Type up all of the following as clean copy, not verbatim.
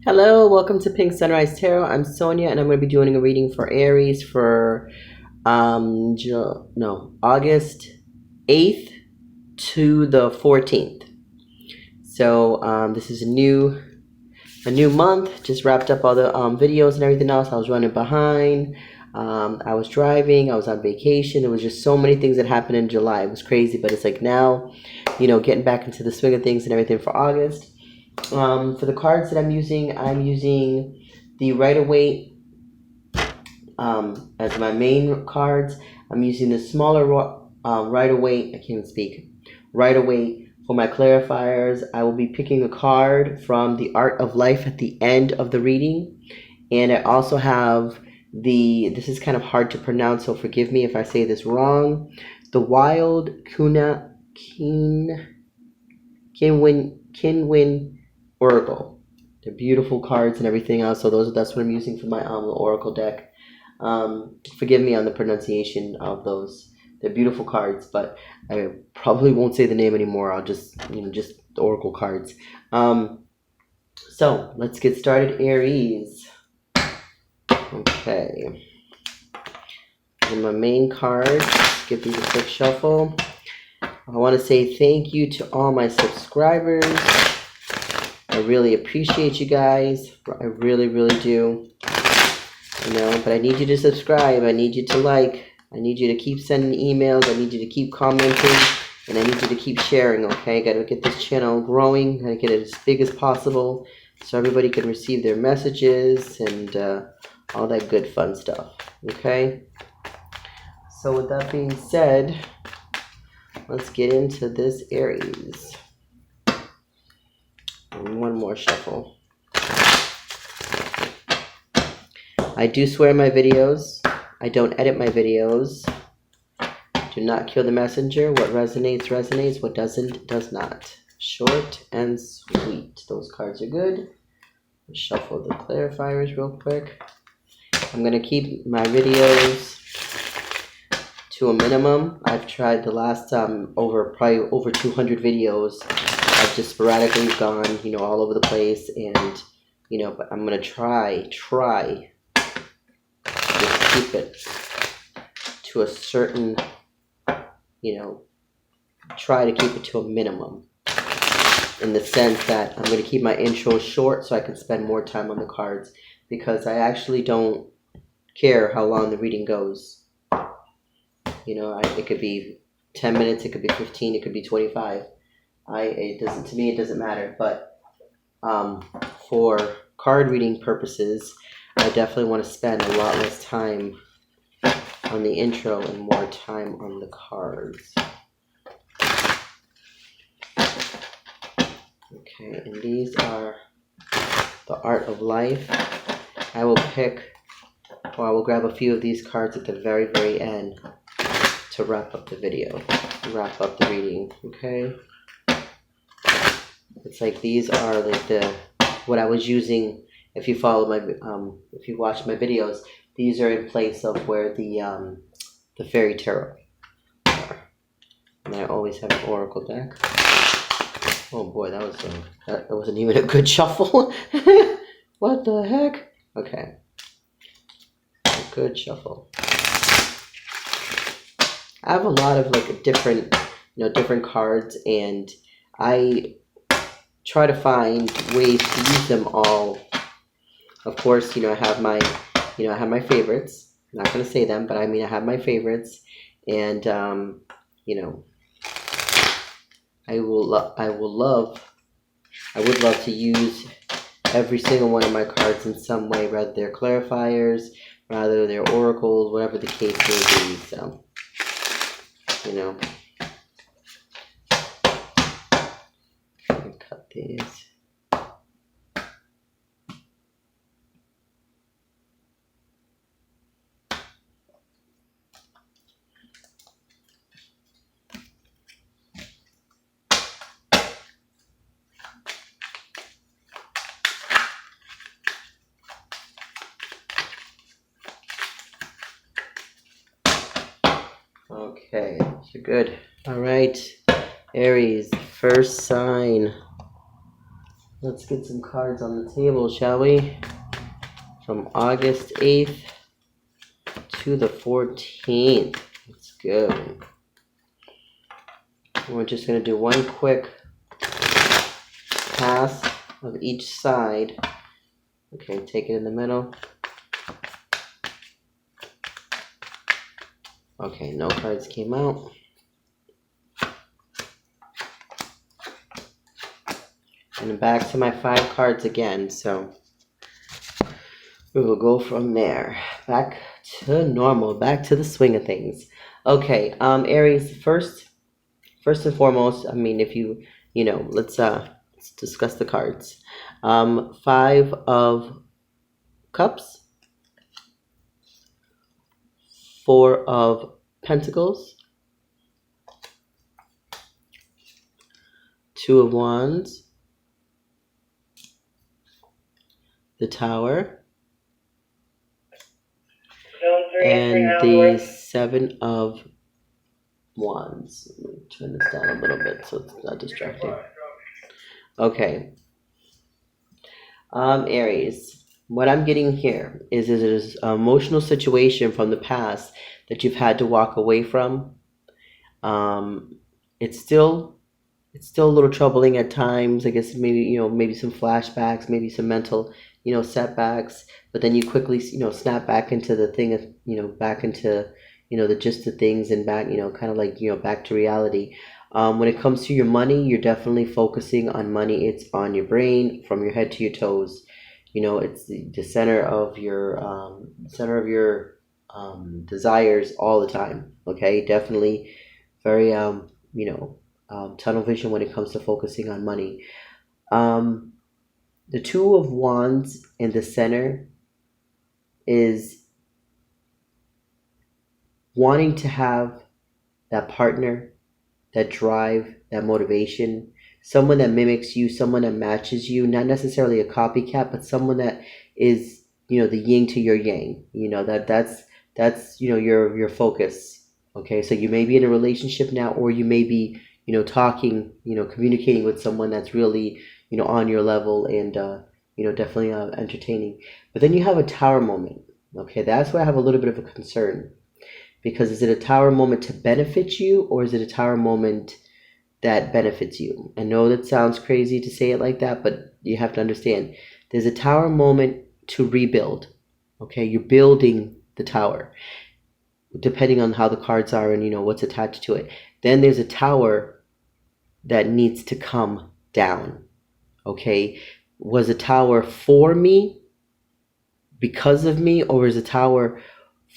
Hello, welcome to Pink Sunrise Tarot. I'm Sonia, and I'm going to be doing a reading for Aries for August 8th to the 14th. So this is a new month. Just wrapped up all the videos and everything else. I was running behind. I was driving. I was on vacation. It was just so many things that happened in July. It was crazy, but it's like now, getting back into the swing of things and everything for August. For the cards that I'm using the Rider-Waite as my main cards. I'm using the smaller Rider-Waite. I can't even speak. Rider-Waite for my clarifiers. I will be picking a card from the Art of Life at the end of the reading, and I also have this is kind of hard to pronounce, so forgive me if I say this wrong. The Wild Kinwin Oracle. They're beautiful cards and everything else. So that's what I'm using for my Oracle deck. Forgive me on the pronunciation of those. They're beautiful cards, but I probably won't say the name anymore. I'll just just the Oracle cards. So let's get started, Aries. Okay. And my main cards. Give these a quick shuffle. I want to say thank you to all my subscribers. I really appreciate you guys. I really, really do. But I need you to subscribe. I need you to like. I need you to keep sending emails. I need you to keep commenting. And I need you to keep sharing, okay? Got to get this channel growing. Got to get it as big as possible so everybody can receive their messages and all that good fun stuff, okay? So with that being said, let's get into this Aries. And one more shuffle. I do swear in my videos. I don't edit my videos. Do not kill the messenger. What resonates, resonates. What doesn't, does not. Short and sweet. Those cards are good. Let's shuffle the clarifiers real quick. I'm going to keep my videos to a minimum. I've tried the last probably over 200 videos. I've just sporadically gone, all over the place, and but I'm gonna try just keep it to a certain, try to keep it to a minimum, in the sense that I'm gonna keep my intro short so I can spend more time on the cards, because I actually don't care how long the reading goes. It could be 10 minutes, it could be 15, it could be 25. To me, it doesn't matter. But for card reading purposes, I definitely want to spend a lot less time on the intro and more time on the cards. Okay, and these are the Art of Life. I will grab a few of these cards at the very, very end to wrap up the video, wrap up the reading, okay? It's like these are like what I was using. If you follow if you watch my videos, these are in place of where the fairy tarot are. And I always have an oracle deck. Oh boy, that wasn't even a good shuffle. What the heck? Okay, a good shuffle. I have a lot of different cards, and I try to find ways to use them all. Of course, I have my favorites. I'm not going to say them, but I have my favorites, and I would love to use every single one of my cards in some way, whether they're clarifiers, rather they're oracles, whatever the case may be. So, let me cut these. Okay, so good. All right, Aries, first sign Let's get some cards on the table, shall we? From August 8th to the 14th. Let's go. And we're just going to do one quick pass of each side. Okay, take it in the middle. Okay, no cards came out. And back to my 5 cards again, so we will go from there. Back to normal, back to the swing of things. Okay, Aries, first and foremost, I mean, if you know, let's discuss the cards. 5 of Cups, 4 of Pentacles, 2 of Wands, the Tower, and the 7 of Wands. Let me turn this down a little bit so it's not distracting. Okay. Aries, what I'm getting here is an emotional situation from the past that you've had to walk away from. It's still a little troubling at times. I guess maybe some flashbacks, maybe some mental, setbacks. But then you quickly, snap back into the thing of, back into, the gist of things and back, kind of like, back to reality. When it comes to your money, you're definitely focusing on money. It's on your brain, from your head to your toes. It's the center of your desires all the time. Okay, definitely very tunnel vision when it comes to focusing on money. The 2 of Wands in the center is wanting to have that partner, that drive, that motivation, someone that mimics you, someone that matches you, not necessarily a copycat, but someone that is, the yin to your yang. That's your focus. Okay, so you may be in a relationship now, or you may be, talking, communicating with someone that's really, on your level and, definitely entertaining. But then you have a Tower moment. Okay, that's where I have a little bit of a concern. Because is it a Tower moment to benefit you, or is it a Tower moment that benefits you? I know that sounds crazy to say it like that, but you have to understand. There's a Tower moment to rebuild. Okay, you're building the tower, depending on how the cards are and what's attached to it. Then there's a tower that needs to come down. Okay, was a tower for me, because of me, or is a tower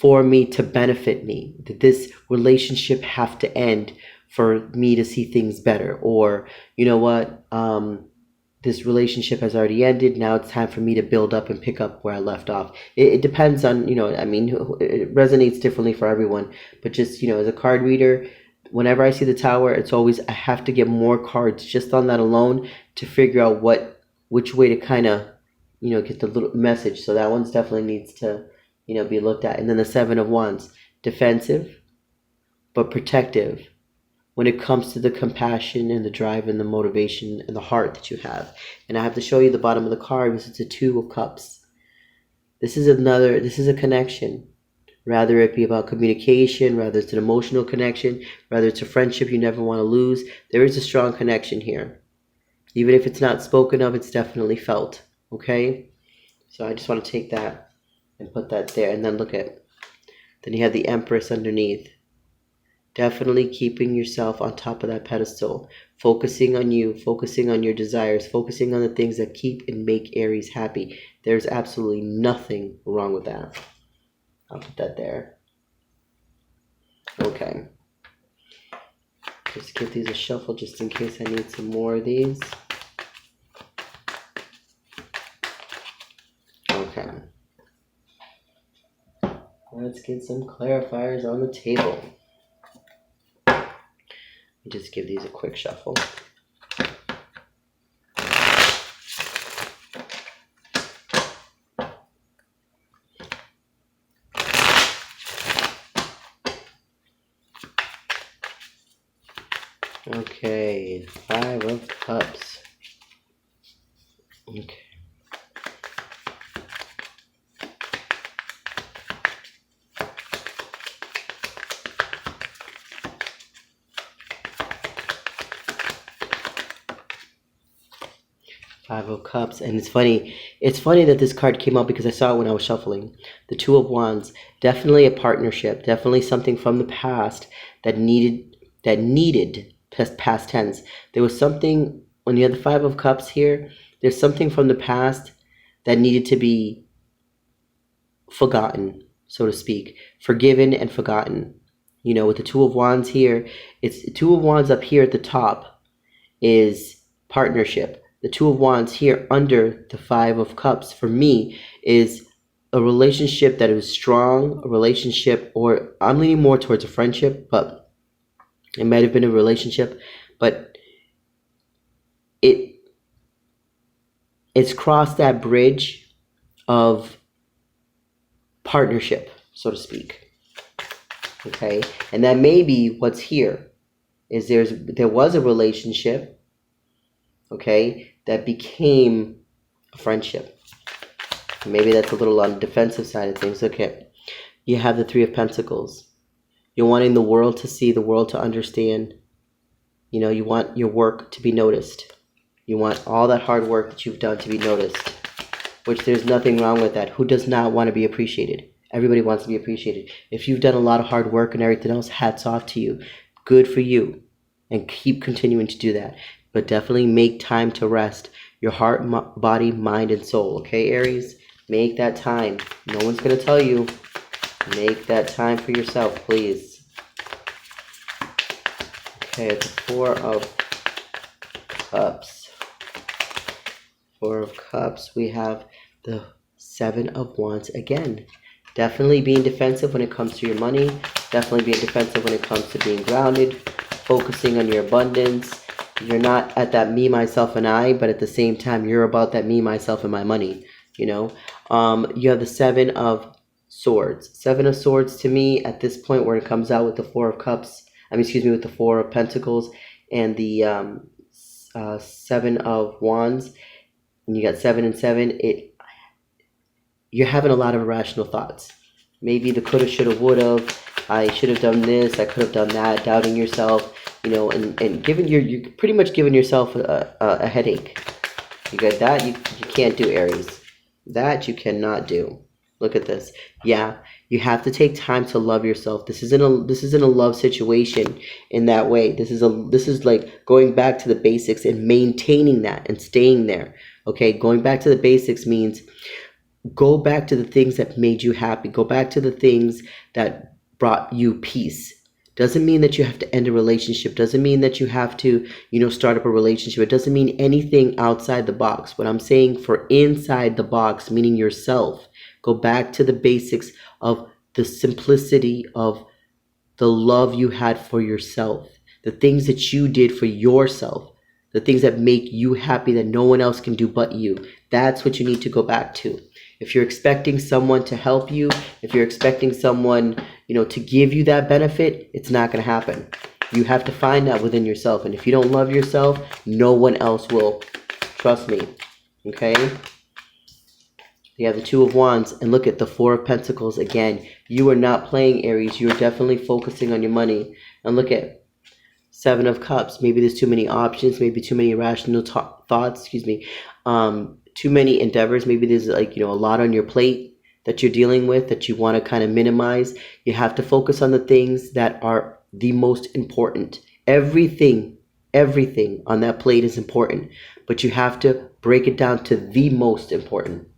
for me to benefit me? Did this relationship have to end for me to see things better? Or, this relationship has already ended. Now it's time for me to build up and pick up where I left off. It depends on, it resonates differently for everyone. But just, as a card reader, whenever I see the Tower, it's always, I have to get more cards just on that alone to figure out which way to kind of, get the little message. So that one's definitely needs to, be looked at. And then the 7 of Wands, defensive, but protective when it comes to the compassion and the drive and the motivation and the heart that you have. And I have to show you the bottom of the card because it's a 2 of Cups. This is a connection. Rather it be about communication, rather it's an emotional connection, rather it's a friendship you never want to lose. There is a strong connection here. Even if it's not spoken of, it's definitely felt. Okay? So I just want to take that and put that there. And then then you have the Empress underneath. Definitely keeping yourself on top of that pedestal. Focusing on you, focusing on your desires, focusing on the things that keep and make Aries happy. There's absolutely nothing wrong with that. I'll put that there. Okay. Just give these a shuffle just in case I need some more of these. Okay. Let's get some clarifiers on the table. Just give these a quick shuffle. Okay, 5 of Cups. Okay. Five of Cups, and it's funny that this card came up because I saw it when I was shuffling. The Two of Wands, definitely a partnership, definitely something from the past that needed past tense. There was something when you have the Five of Cups here, there's something from the past that needed to be forgotten, so to speak, forgiven and forgotten. You know, with the Two of Wands here, it's Two of Wands up here at the top is partnership. The Two of Wands here under the Five of Cups for me is a relationship that is strong, a relationship, or I'm leaning more towards a friendship, but it might have been a relationship, but it's crossed that bridge of partnership, so to speak. Okay, and that may be what's here is there was a relationship, okay, that became a friendship. Maybe that's a little on the defensive side of things. Okay, you have the Three of Pentacles. You're wanting the world to see, the world to understand. You know, you want your work to be noticed. You want all that hard work that you've done to be noticed, which there's nothing wrong with that. Who does not want to be appreciated? Everybody wants to be appreciated. If you've done a lot of hard work and everything else, hats off to you. Good for you. And keep continuing to do that. But definitely make time to rest. Your heart, body, mind, and soul. Okay, Aries? Make that time. No one's going to tell you. Make that time for yourself, please. Okay, it's the Four of Cups. Four of Cups. We have the Seven of Wands again. Definitely being defensive when it comes to your money. Definitely being defensive when it comes to being grounded. Focusing on your abundance. You're not at that me, myself, and I, but at the same time, you're about that me, myself, and my money. You know, you have the Seven of Swords. Seven of Swords to me at this point where it comes out with the Four of Cups. With the Four of Pentacles and the Seven of Wands. And you got 7 and 7. You're having a lot of irrational thoughts. Maybe the coulda, shoulda, woulda. I should have done this. I could have done that. Doubting yourself. You know, and you're pretty much giving yourself a headache. You got that? You can't do, Aries. That you cannot do. Look at this. Yeah, you have to take time to love yourself. This isn't a love situation in that way. This is like going back to the basics and maintaining that and staying there. Okay, going back to the basics means go back to the things that made you happy. Go back to the things that brought you peace. Doesn't mean that you have to end a relationship. Doesn't mean that you have to, start up a relationship. It doesn't mean anything outside the box. What I'm saying for inside the box, meaning yourself, go back to the basics of the simplicity of the love you had for yourself, the things that you did for yourself, the things that make you happy that no one else can do but you. That's what you need to go back to. If you're expecting someone to help you, if you're expecting someone, to give you that benefit, it's not going to happen. You have to find that within yourself. And if you don't love yourself, no one else will. Trust me. Okay? You have the Two of Wands, and look at the Four of Pentacles again. You are not playing, Aries. You're definitely focusing on your money. And look at Seven of Cups. Maybe there's too many options. Maybe too many irrational thoughts. Too many endeavors. Maybe there's a lot on your plate that you're dealing with that you want to kind of minimize. You have to focus on the things that are the most important. Everything on that plate is important, but you have to break it down to the most important.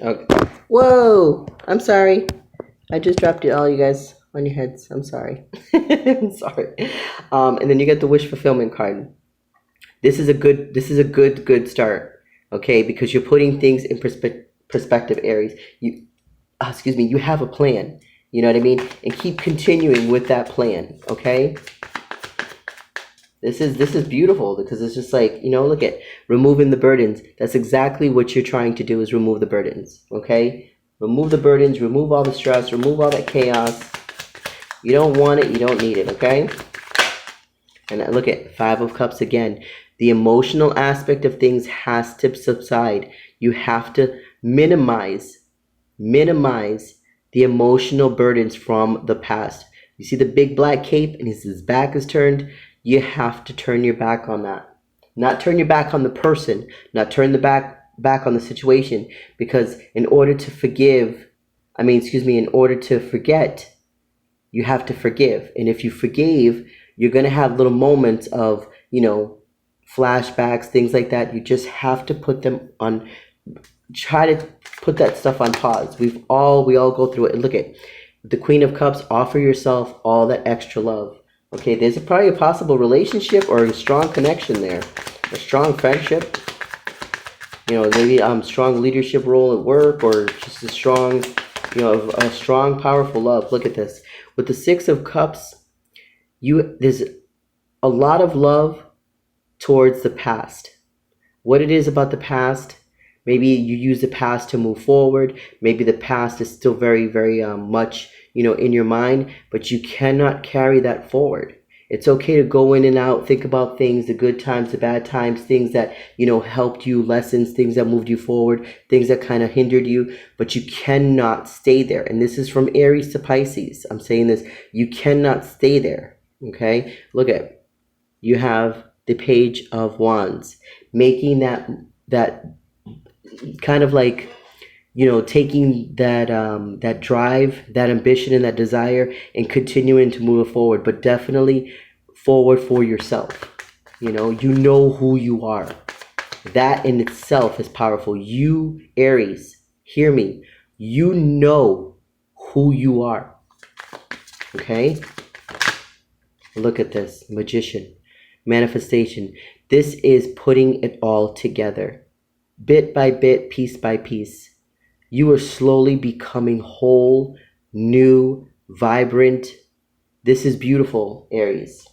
Okay. Whoa! I'm sorry. I just dropped it all, you guys, on your heads. I'm sorry. I'm sorry. And then you get the wish fulfillment card. This is a good start. Okay, because you're putting things in perspective, Aries. You have a plan. You know what I mean? And keep continuing with that plan. Okay. This is beautiful because it's just like, look at removing the burdens. That's exactly what you're trying to do, is remove the burdens. Okay, remove the burdens, remove all the stress, remove all that chaos. You don't want it, you don't need it. Okay. And look at Five of Cups again. The emotional aspect of things has to subside. You have to minimize the emotional burdens from the past. You see the big black cape and his back is turned. You have to turn your back on that. Not turn your back on the person, not turn the back on the situation, because in order to in order to forget, you have to forgive. And if you forgave, you're going to have little moments of, flashbacks, things like that. You just have to put them on, try to put that stuff on pause. We all go through it. And look at the Queen of Cups. Offer yourself all that extra love. Okay, there's probably a possible relationship or a strong connection there, a strong friendship. Maybe strong leadership role at work, or just a strong, a strong, powerful love. Look at this. With the Six of Cups, there's a lot of love towards the past. What it is about the past, maybe you use the past to move forward. Maybe the past is still very, very much, in your mind, but you cannot carry that forward. It's okay to go in and out, think about things, the good times, the bad times, things that, helped you, lessons, things that moved you forward, things that kind of hindered you, but you cannot stay there. And this is from Aries to Pisces. I'm saying this, you cannot stay there, okay? Look at, you have the Page of Wands, making that kind of like, taking that drive, that ambition, and that desire, and continuing to move forward, but definitely forward for yourself. You know who you are. That in itself is powerful. You, Aries, hear me. You know who you are. Okay? Look at this. Magician. Manifestation. This is putting it all together. Bit by bit, piece by piece. You are slowly becoming whole, new, vibrant. This is beautiful, Aries.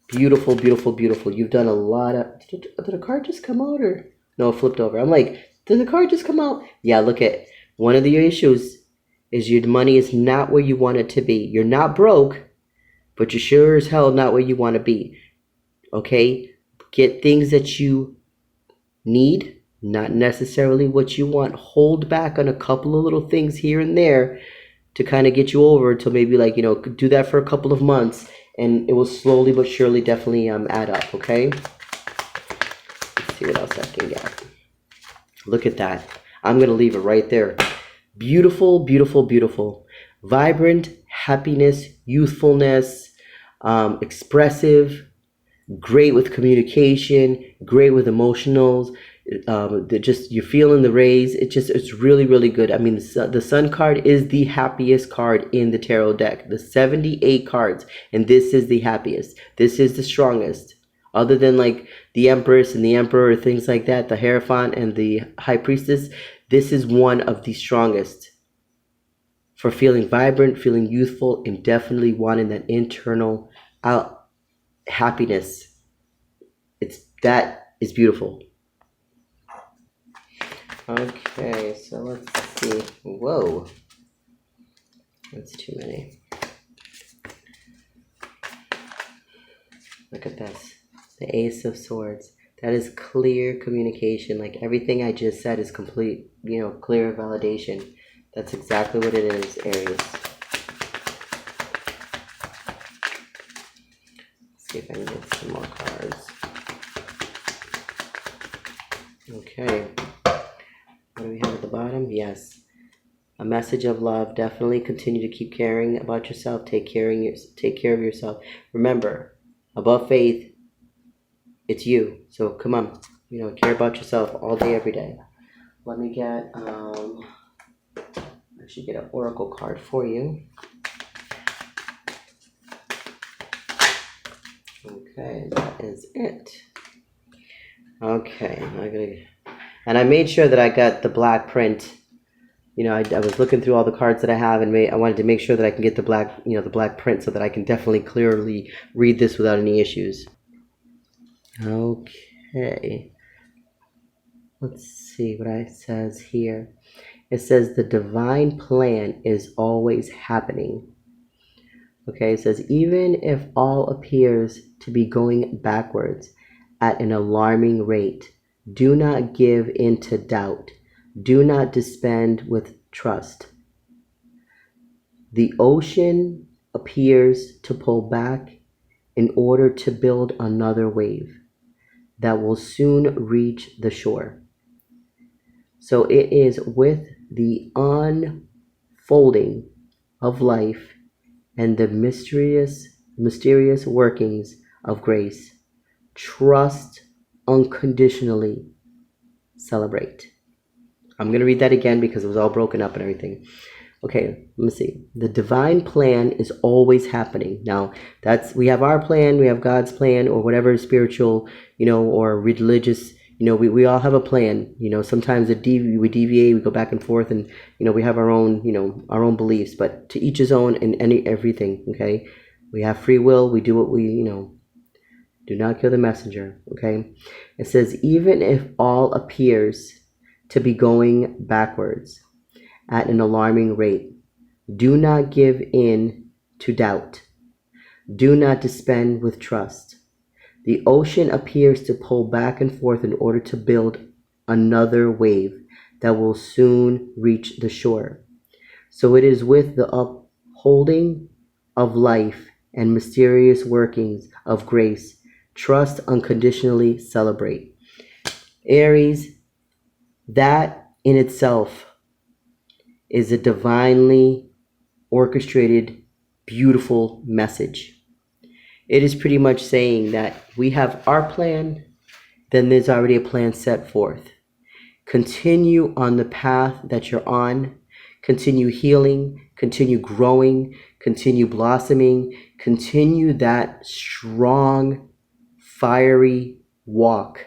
Beautiful, beautiful, beautiful. You've done a lot of... Did the card just come out or... No, it flipped over. I'm like, did the card just come out? Yeah, look at... One of your issues is your money is not where you want it to be. You're not broke, but you're sure as hell not where you want to be. Okay? Get things that you need, not necessarily what you want. Hold back on a couple of little things here and there to kind of get you over until maybe do that for a couple of months, and it will slowly but surely definitely add up, okay? Let's see what else I can get. Look at that. I'm going to leave it right there. Beautiful, beautiful, beautiful. Vibrant, happiness, youthfulness, expressive, great with communication, great with emotionals. Just you're feeling the rays. It's really, really good. I mean, the Sun card is the happiest card in the tarot deck. The 78 cards, and this is the happiest. This is the strongest. Other than like the Empress and the Emperor or things like that, the Hierophant and the High Priestess, this is one of the strongest for feeling vibrant, feeling youthful, and definitely wanting that internal happiness. That is beautiful. Okay, so let's see. Whoa. That's too many. Look at this. The Ace of Swords. That is clear communication. Like everything I just said is complete, clear validation. That's exactly what it is, Aries. Let's see if I can get some more cards. Okay. What do we have at the bottom? Yes. A message of love. Definitely continue to keep caring about yourself. Take care of yourself. Remember, above faith, it's you. So come on. Care about yourself all day, every day. Let me get, I should get an oracle card for you. Okay, that is it. Okay, and I made sure that I got the black print. I was looking through all the cards that I have, and I wanted to make sure that I can get the black print so that I can definitely clearly read this without any issues. Okay. Let's see what it says here. It says the divine plan is always happening. Okay, it says even if all appears to be going backwards, at an alarming rate. Do not give in to doubt. Do not disband with trust. The ocean appears to pull back in order to build another wave that will soon reach the shore. So it is with the unfolding of life and the mysterious workings of grace. Trust unconditionally. Celebrate. I'm going to read that again because it was all broken up and everything. Okay, let me see. The divine plan is always happening. Now, we have our plan, we have God's plan, or whatever spiritual, or religious, we all have a plan. Sometimes we deviate, we go back and forth, and we have our own, our own beliefs. But to each his own in everything. Okay, we have free will. We do what we, do not kill the messenger. Okay, it says even if all appears to be going backwards at an alarming rate, do not give in to doubt. Do not disband with trust. The ocean appears to pull back and forth in order to build another wave that will soon reach the shore. So it is with the upholding of life and mysterious workings of grace. Trust unconditionally, celebrate. Aries, that in itself is a divinely orchestrated, beautiful message. It is pretty much saying that we have our plan, then there's already a plan set forth. Continue on the path that you're on. Continue healing, continue growing, continue blossoming, continue that strong, fiery walk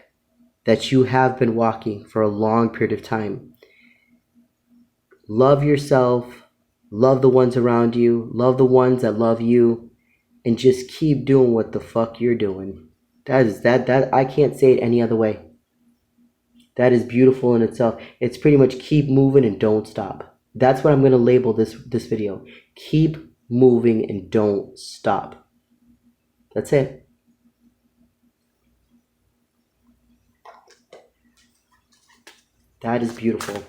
that you have been walking for a long period of time. Love yourself, love the ones around you, love the ones that love you, and just keep doing what the fuck you're doing. That I can't say it any other way. That is beautiful in itself. It's pretty much keep moving and don't stop. That's what I'm going to label this video. Keep moving and don't stop. That's it. That is beautiful.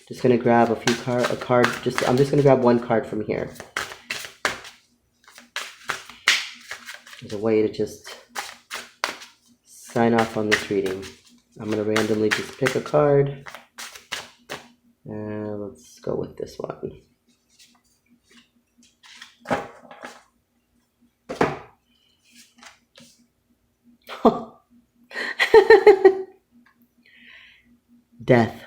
Just going to grab I'm just going to grab one card from here. There's a way to just sign off on this reading. I'm going to randomly just pick a card. Let's go with this one. Death.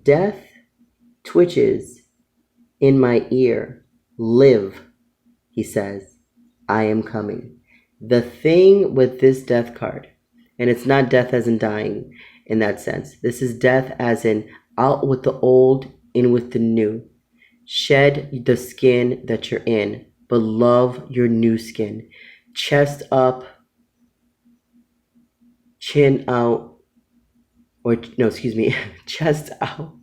Death twitches in my ear. Live, he says. I am coming. The thing with this death card, and it's not death as in dying in that sense. This is death as in out with the old, in with the new. Shed the skin that you're in, but love your new skin. Chest up, chin out, chest out,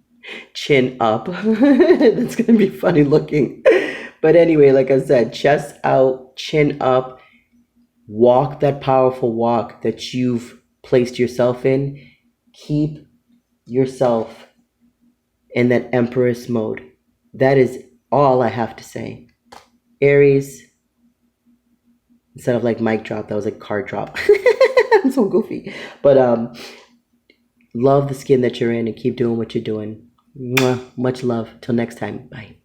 chin up. That's going to be funny looking. But anyway, like I said, chest out, chin up. Walk that powerful walk that you've placed yourself in. Keep yourself in that Empress mode. That is all I have to say. Aries, instead of like mic drop, that was like card drop. I'm so goofy. But love the skin that you're in and keep doing what you're doing. Mwah. Much love. Till next time. Bye.